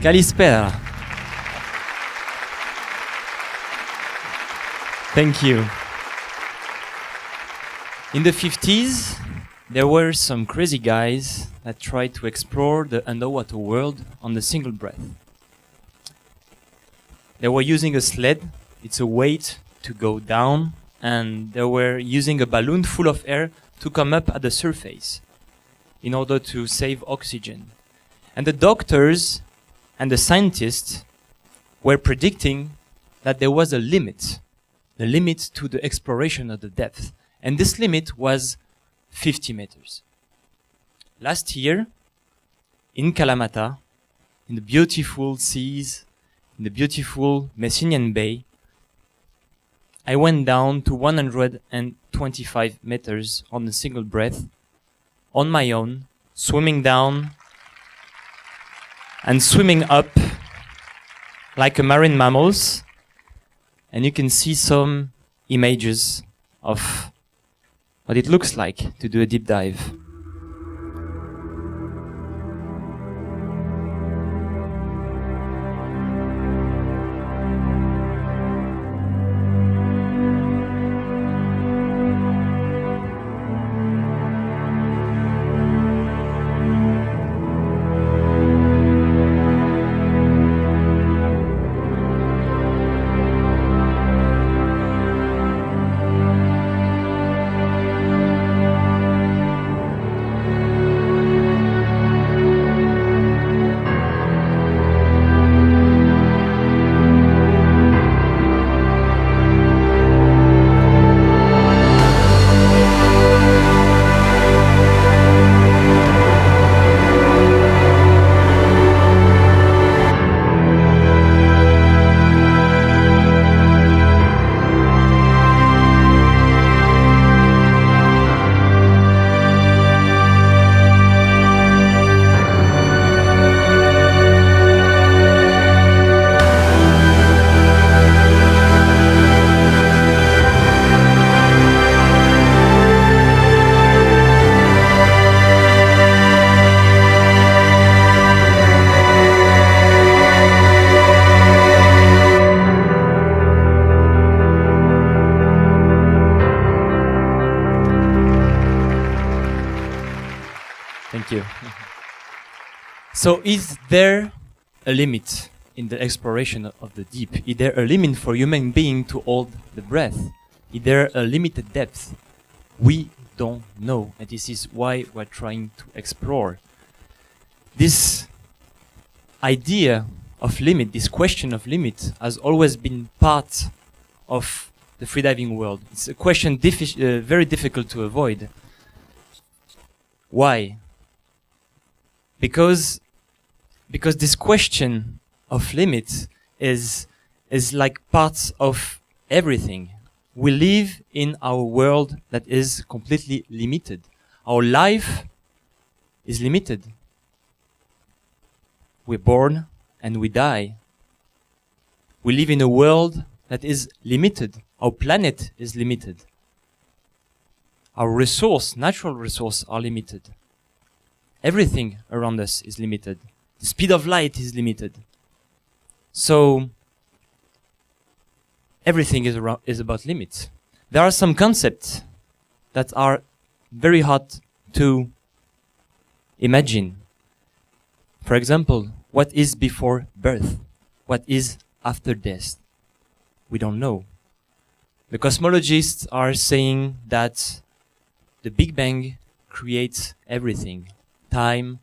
Kalispera. Thank you. In the 50s, there were some crazy guys that tried to explore the underwater world on a single breath. They were using a sled, it's a weight to go down, and they were using a balloon full of air to come up at the surface in order to save oxygen. And the doctors and the scientists were predicting that there was a limit, the limit to the exploration of the depth. And this limit was 50 meters. Last year, in Kalamata, in the beautiful seas, in the beautiful Messinian Bay, I went down to 125 meters on a single breath, on my own, swimming down and swimming up like a marine mammals. And you can see some images of what it looks like to do a deep dive. Thank you. So is there a limit in the exploration of the deep? Is there a limit for human being to hold the breath? Is there a limited depth? We don't know, and this is why we're trying to explore. This idea of limit, this question of limit, has always been part of the freediving world. It's a question very difficult to avoid. Why? Because this question of limits is like part of everything. We live in our world that is completely limited. Our life is limited. We're born and we die. We live in a world that is limited. Our planet is limited. Our natural resources are limited. Everything around us is limited. The speed of light is limited. So everything is about limits. There are some concepts that are very hard to imagine. For example, what is before birth? What is after death? We don't know. The cosmologists are saying that the Big Bang creates everything, time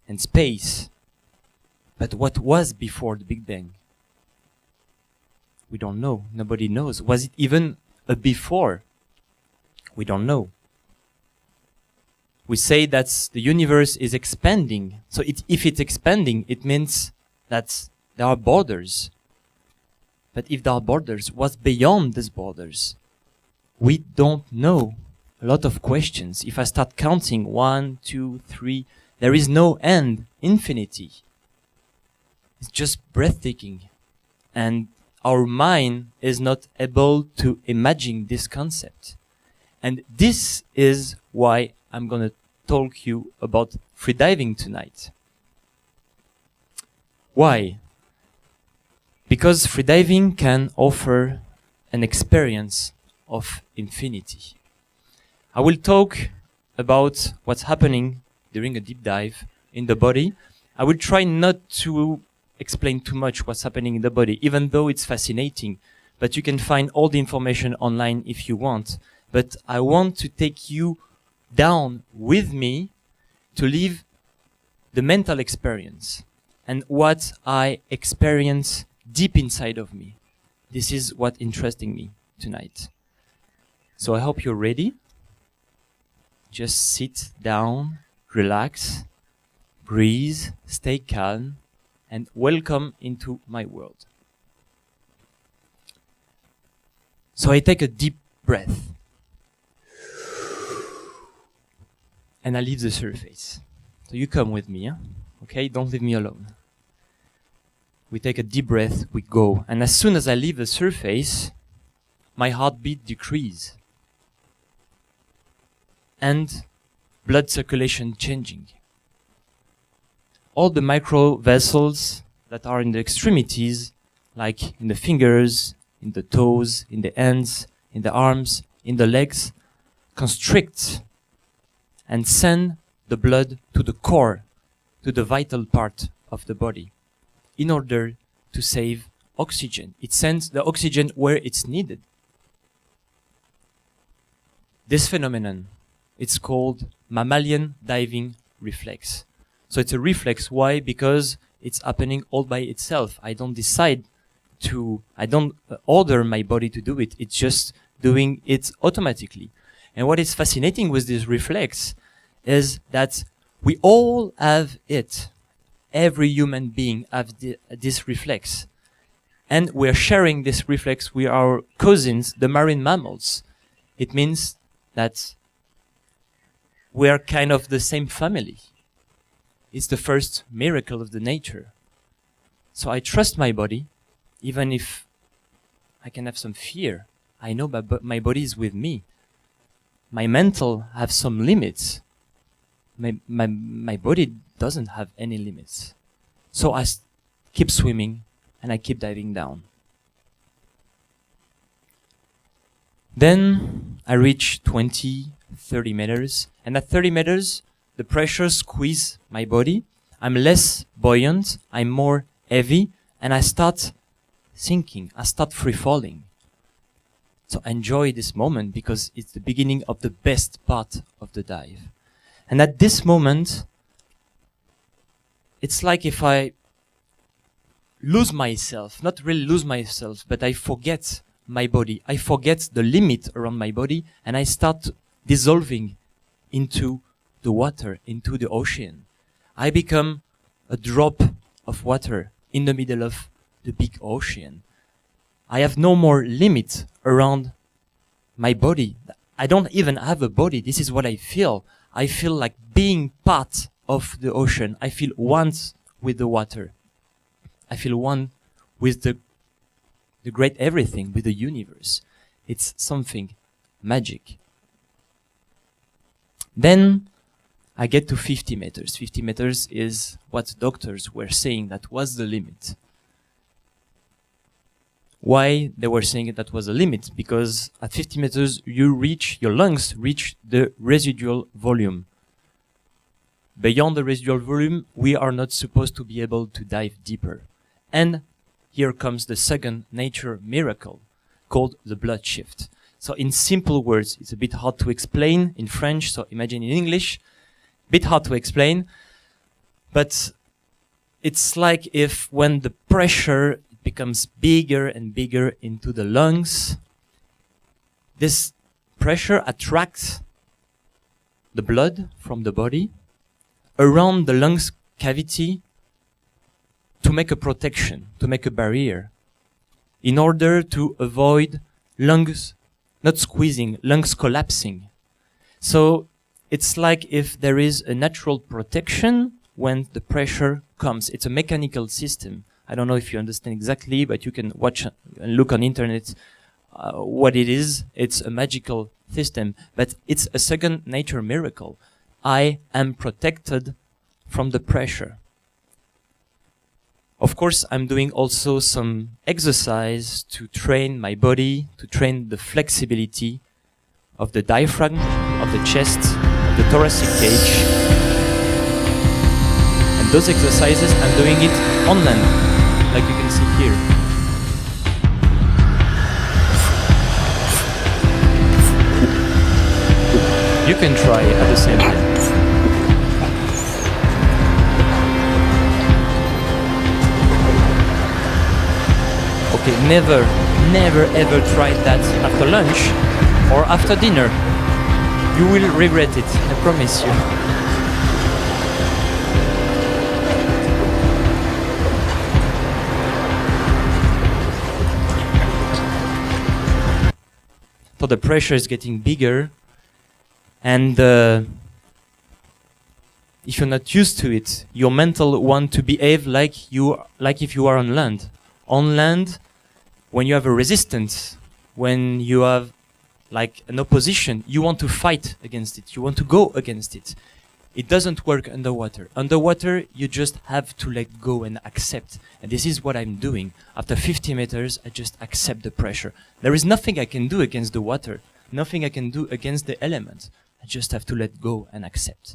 and space. But what was before the Big Bang? We don't know. Nobody knows. Was it even a before? We don't know. We say that the universe is expanding. So if it's expanding, it means that there are borders. But if there are borders, what's beyond these borders? We don't know. A lot of questions. If I start counting 1, 2, 3, there is no end, infinity. It's just breathtaking. And our mind is not able to imagine this concept. And this is why I'm going to talk you about freediving tonight. Why? Because freediving can offer an experience of infinity. I will talk about what's happening during a deep dive in the body. I will try not to explain too much what's happening in the body, even though it's fascinating. But you can find all the information online if you want. But I want to take you down with me to live the mental experience and what I experience deep inside of me. This is what interesting me tonight. So I hope you're ready. Just sit down, relax, breathe, stay calm, and welcome into my world. So I take a deep breath. And I leave the surface. So you come with me, okay? Don't leave me alone. We take a deep breath, we go. And as soon as I leave the surface, my heartbeat decreases. And blood circulation changing. All the micro vessels that are in the extremities, like in the fingers, in the toes, in the hands, in the arms, in the legs, constrict and send the blood to the core, to the vital part of the body, in order to save oxygen. It sends the oxygen where it's needed. This phenomenon, it's called mammalian diving reflex. So it's a reflex. Why? Because it's happening all by itself. I don't order my body to do it. It's just doing it automatically. And what is fascinating with this reflex is that we all have it. Every human being has this reflex. And we're sharing this reflex with our cousins, the marine mammals. It means that we are kind of the same family. It's the first miracle of the nature. So I trust my body, even if I can have some fear. I know that my body is with me. My mental have some limits. My body doesn't have any limits. So I keep swimming and I keep diving down. Then I reach 20, 30 meters. And at 30 meters, the pressure squeezes my body. I'm less buoyant. I'm more heavy. And I start sinking. I start free falling. So enjoy this moment because it's the beginning of the best part of the dive. And at this moment, it's like if I lose myself, not really lose myself, but I forget my body. I forget the limit around my body and I start dissolving into the water, into the ocean. I become a drop of water in the middle of the big ocean. I have no more limit around my body. I don't even have a body. This is what I feel. I feel like being part of the ocean. I feel one with the water. I feel one with the great everything, with the universe. It's something magic. Then I get to 50 meters. 50 meters is what doctors were saying that was the limit. Why they were saying that was a limit? Because at 50 meters, your lungs reach the residual volume. Beyond the residual volume, we are not supposed to be able to dive deeper. And here comes the second nature miracle called the blood shift. So in simple words, it's a bit hard to explain in French, so imagine in English, bit hard to explain, but it's like if when the pressure becomes bigger and bigger into the lungs, this pressure attracts the blood from the body around the lungs cavity to make a protection, to make a barrier, in order to avoid lungs not squeezing, lungs collapsing. So it's like if there is a natural protection when the pressure comes. It's a mechanical system. I don't know if you understand exactly, but you can watch and look on internet what it is. It's a magical system, but it's a second nature miracle. I am protected from the pressure. Of course, I'm doing also some exercise to train my body, to train the flexibility of the diaphragm, of the chest, of the thoracic cage. And those exercises, I'm doing it on land, like you can see here. You can try at the same time. Okay, never ever try that after lunch or after dinner. You will regret it, I promise you. So the pressure is getting bigger, and if you're not used to it, your mental want to behave like if you are on land. On land, when you have a resistance, when you have like an opposition, you want to fight against it. You want to go against it. It doesn't work underwater. Underwater, you just have to let go and accept. And this is what I'm doing. After 50 meters, I just accept the pressure. There is nothing I can do against the water. Nothing I can do against the elements. I just have to let go and accept.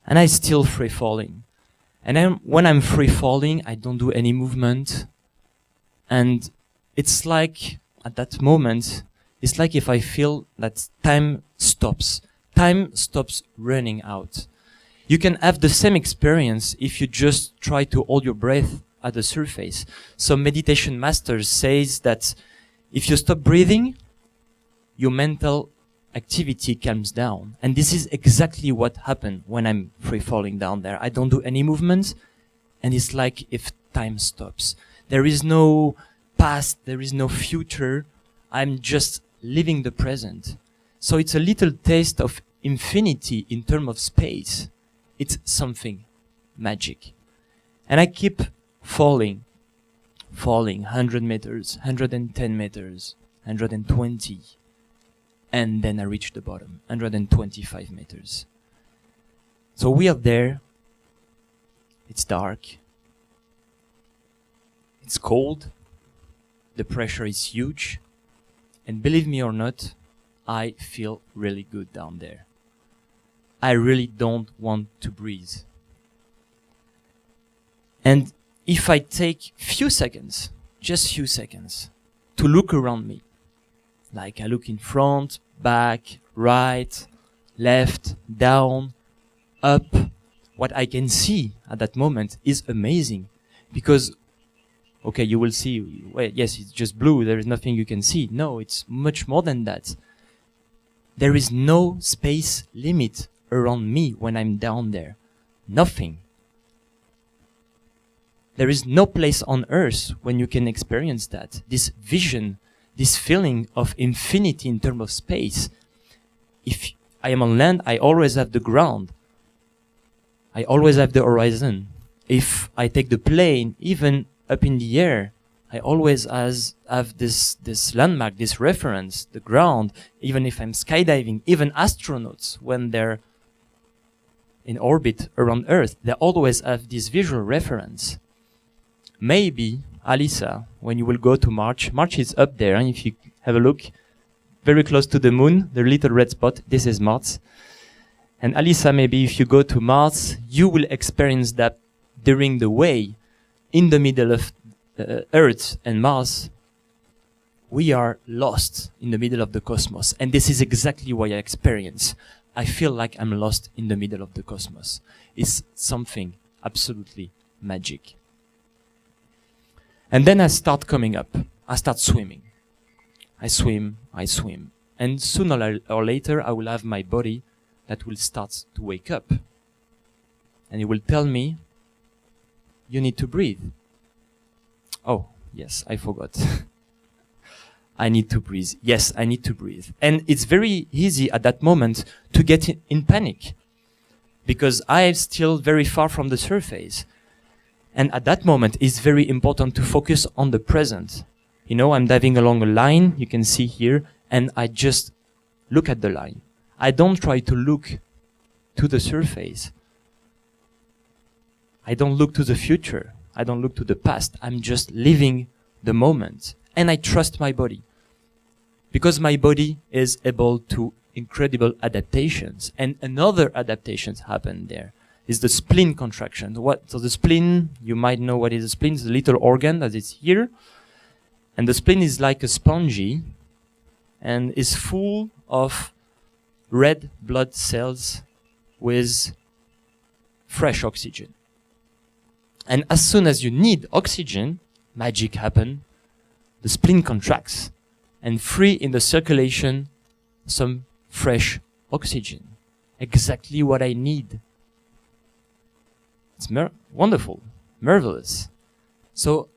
And I still free falling. And when I'm free falling, I don't do any movement. And it's like, at that moment, it's like if I feel that time stops. Time stops running out. You can have the same experience if you just try to hold your breath at the surface. Some meditation masters says that if you stop breathing, your mental activity calms down. And this is exactly what happened when I'm free falling down there. I don't do any movement, and it's like if time stops. There is no past, there is no future. I'm just living the present. So it's a little taste of infinity in terms of space. It's something magic. And I keep falling, 100 meters, 110 meters, 120. And then I reach the bottom, 125 meters. So we are there. It's dark. It's cold. The pressure is huge. And believe me or not, I feel really good down there. I really don't want to breathe. And if I take few seconds, just few seconds, to look around me, like I look in front, back, right, left, down, up, what I can see at that moment is amazing. Because, okay, you will see, well, yes, it's just blue, there is nothing you can see. No, it's much more than that. There is no space limit around me when I'm down there. Nothing. There is no place on earth when you can experience that. This vision, this feeling of infinity in terms of space. If I am on land, I always have the ground. I always have the horizon. If I take the plane, even up in the air, I always have this landmark, this reference, the ground. Even if I'm skydiving, even astronauts, when they're in orbit around Earth, they always have this visual reference. Maybe, Alisa, when you will go to Mars is up there, and if you have a look, very close to the moon, the little red spot, this is Mars. And Alisa, maybe if you go to Mars, you will experience that during the way, in the middle of Earth and Mars, we are lost in the middle of the cosmos. And this is exactly what I experience. I feel like I'm lost in the middle of the cosmos. It's something absolutely magic. And then I start coming up. I start swimming. I swim. And sooner or later, I will have my body that will start to wake up. And it will tell me, you need to breathe. Oh, yes, I forgot. I need to breathe. Yes, I need to breathe. And it's very easy at that moment to get in panic, because I'm still very far from the surface. And at that moment, it's very important to focus on the present. You know, I'm diving along a line, you can see here, and I just look at the line. I don't try to look to the surface. I don't look to the future. I don't look to the past. I'm just living the moment. And I trust my body. Because my body is able to incredible adaptations. And another adaptations happen there is the spleen contraction. So the spleen, you might know what is a spleen. It's a little organ that is here. And the spleen is like a spongy and is full of red blood cells with fresh oxygen. And as soon as you need oxygen, magic happens. The spleen contracts and free in the circulation some fresh oxygen. Exactly what I need. It's wonderful, marvelous. So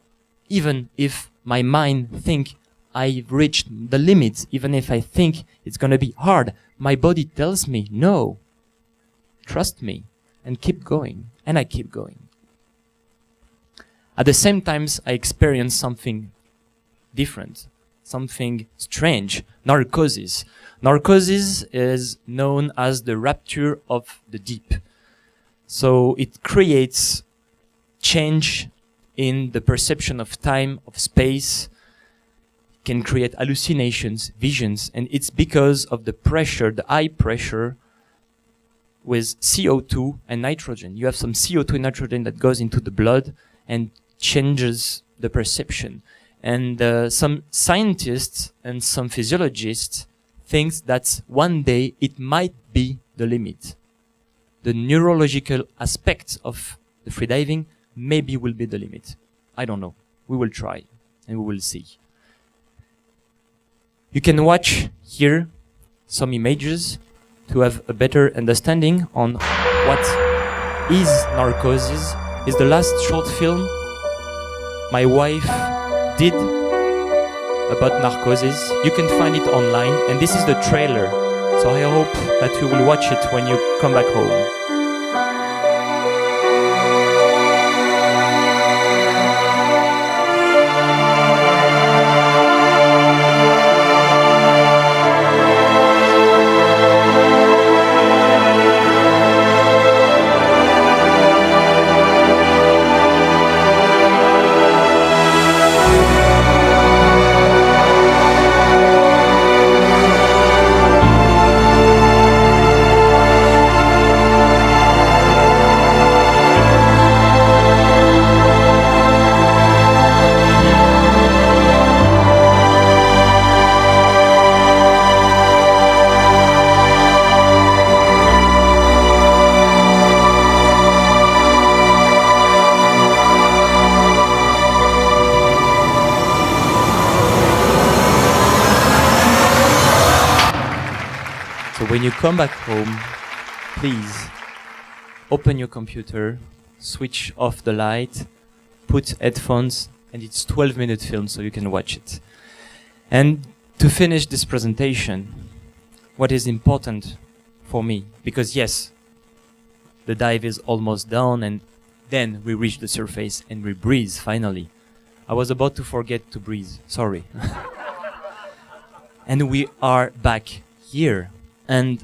even if my mind think I've reached the limits, even if I think it's going to be hard, my body tells me, no, trust me, and keep going. And I keep going. At the same time, I experience something different, something strange, narcosis. Narcosis is known as the rapture of the deep. So it creates change in the perception of time, of space, can create hallucinations, visions, and it's because of the pressure, the high pressure with CO2 and nitrogen. You have some CO2 and nitrogen that goes into the blood and changes the perception. And some scientists and some physiologists think that one day it might be the limit. The neurological aspect of the freediving maybe will be the limit. I don't know. We will try and we will see. You can watch here some images to have a better understanding on what is narcosis. It's the last short film my wife did about narcosis. You can find it online, and this is the trailer. So I hope that you will watch it when you come back home. When you come back home, please open your computer, switch off the light, put headphones, and it's 12-minute film so you can watch it. And to finish this presentation, what is important for me, because yes, the dive is almost done and then we reach the surface and we breathe finally. I was about to forget to breathe, sorry. And we are back here. And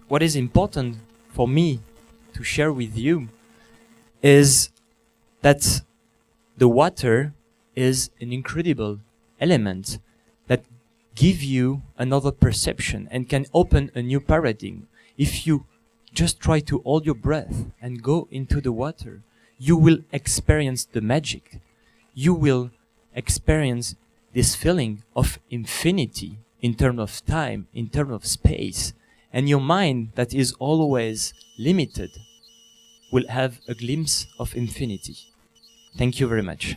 what is important for me to share with you is that the water is an incredible element that gives you another perception and can open a new paradigm. If you just try to hold your breath and go into the water, you will experience the magic. You will experience this feeling of infinity in terms of time, in terms of space, and your mind that is always limited will have a glimpse of infinity. Thank you very much.